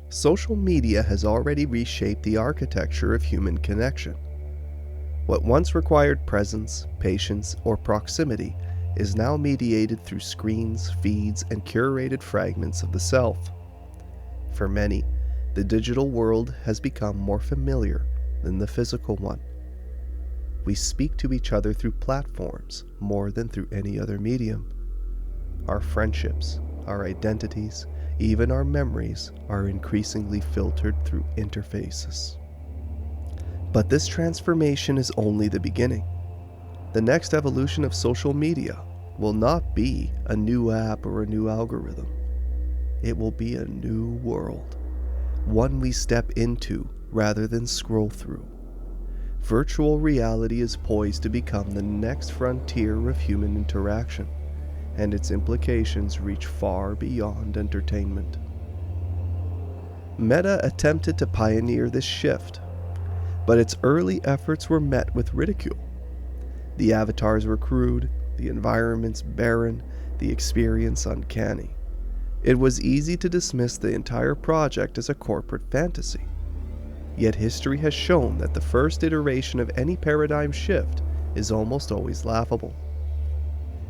Social media has already reshaped the architecture of human connection. What once required presence, patience, or proximity is now mediated through screens, feeds, and curated fragments of the self. For many, the digital world has become more familiar than the physical one. We speak to each other through platforms more than through any other medium. Our friendships, our identities, even our memories are increasingly filtered through interfaces. But this transformation is only the beginning. The next evolution of social media will not be a new app or a new algorithm. It will be a new world, one we step into rather than scroll through. Virtual reality is poised to become the next frontier of human interaction, and its implications reach far beyond entertainment. Meta attempted to pioneer this shift, but its early efforts were met with ridicule. The avatars were crude, the environments barren, the experience uncanny. It was easy to dismiss the entire project as a corporate fantasy. Yet history has shown that the first iteration of any paradigm shift is almost always laughable.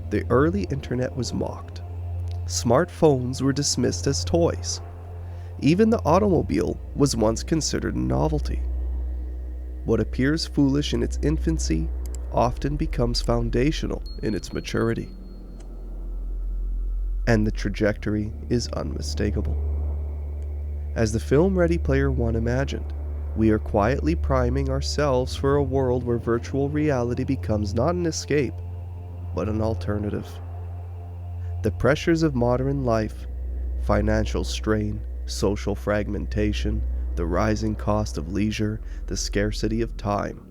The early internet was mocked. Smartphones were dismissed as toys. Even the automobile was once considered a novelty. What appears foolish in its infancy often becomes foundational in its maturity. And the trajectory is unmistakable. As the film Ready Player One imagined, we are quietly priming ourselves for a world where virtual reality becomes not an escape, but an alternative. The pressures of modern life, financial strain, social fragmentation, the rising cost of leisure, the scarcity of time,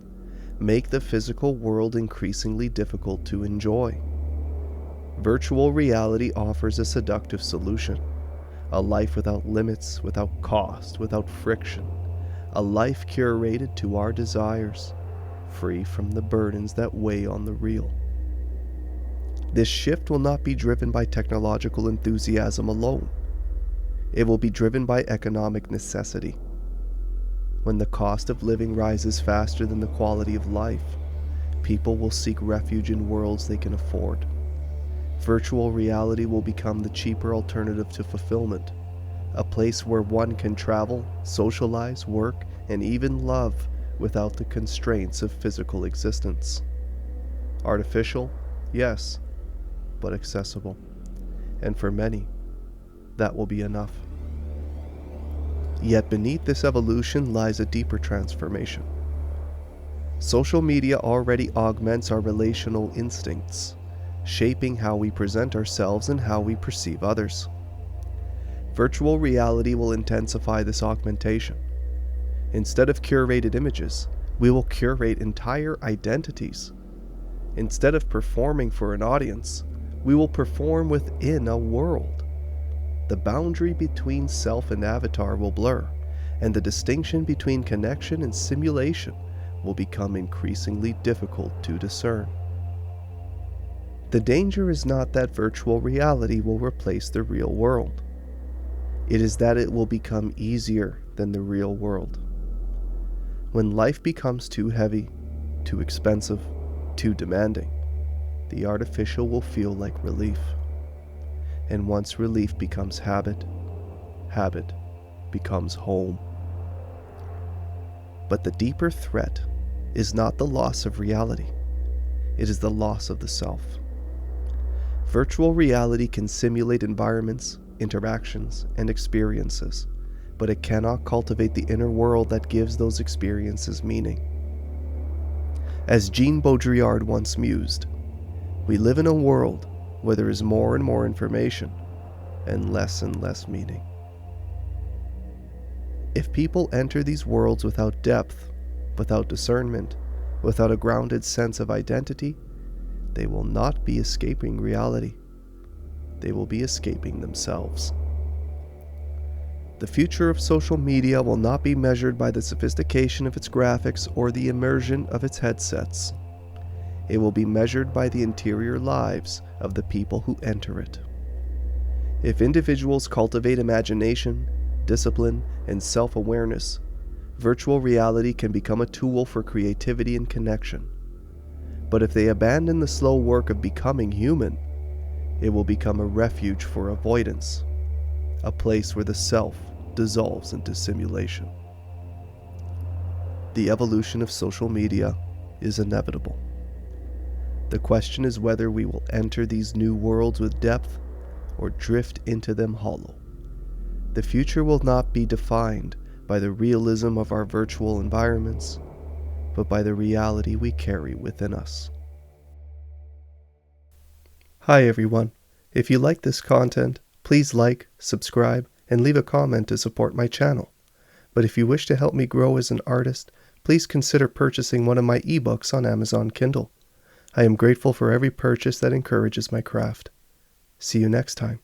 make the physical world increasingly difficult to enjoy. Virtual reality offers a seductive solution, a life without limits, without cost, without friction, a life curated to our desires, free from the burdens that weigh on the real. This shift will not be driven by technological enthusiasm alone. It will be driven by economic necessity. When the cost of living rises faster than the quality of life, people will seek refuge in worlds they can afford. Virtual reality will become the cheaper alternative to fulfillment, a place where one can travel, socialize, work, and even love without the constraints of physical existence. Artificial, yes, but accessible. And for many, that will be enough. Yet beneath this evolution lies a deeper transformation. Social media already augments our relational instincts, shaping how we present ourselves and how we perceive others. Virtual reality will intensify this augmentation. Instead of curated images, we will curate entire identities. Instead of performing for an audience, we will perform within a world. The boundary between self and avatar will blur, and the distinction between connection and simulation will become increasingly difficult to discern. The danger is not that virtual reality will replace the real world. It is that it will become easier than the real world. When life becomes too heavy, too expensive, too demanding, the artificial will feel like relief. And once relief becomes habit, habit becomes home. But the deeper threat is not the loss of reality. It is the loss of the self. Virtual reality can simulate environments, interactions, and experiences, but it cannot cultivate the inner world that gives those experiences meaning. As Jean Baudrillard once mused, we live in a world where there is more and more information and less meaning. If people enter these worlds without depth, without discernment, without a grounded sense of identity, they will not be escaping reality. They will be escaping themselves. The future of social media will not be measured by the sophistication of its graphics or the immersion of its headsets. It will be measured by the interior lives of the people who enter it. If individuals cultivate imagination, discipline, and self-awareness, virtual reality can become a tool for creativity and connection. But if they abandon the slow work of becoming human, it will become a refuge for avoidance, a place where the self dissolves into simulation. The evolution of social media is inevitable. The question is whether we will enter these new worlds with depth or drift into them hollow. The future will not be defined by the realism of our virtual environments, but by the reality we carry within us. Hi everyone. If you like this content, please like, subscribe, and leave a comment to support my channel. But if you wish to help me grow as an artist, please consider purchasing one of my ebooks on Amazon Kindle. I am grateful for every purchase that encourages my craft. See you next time.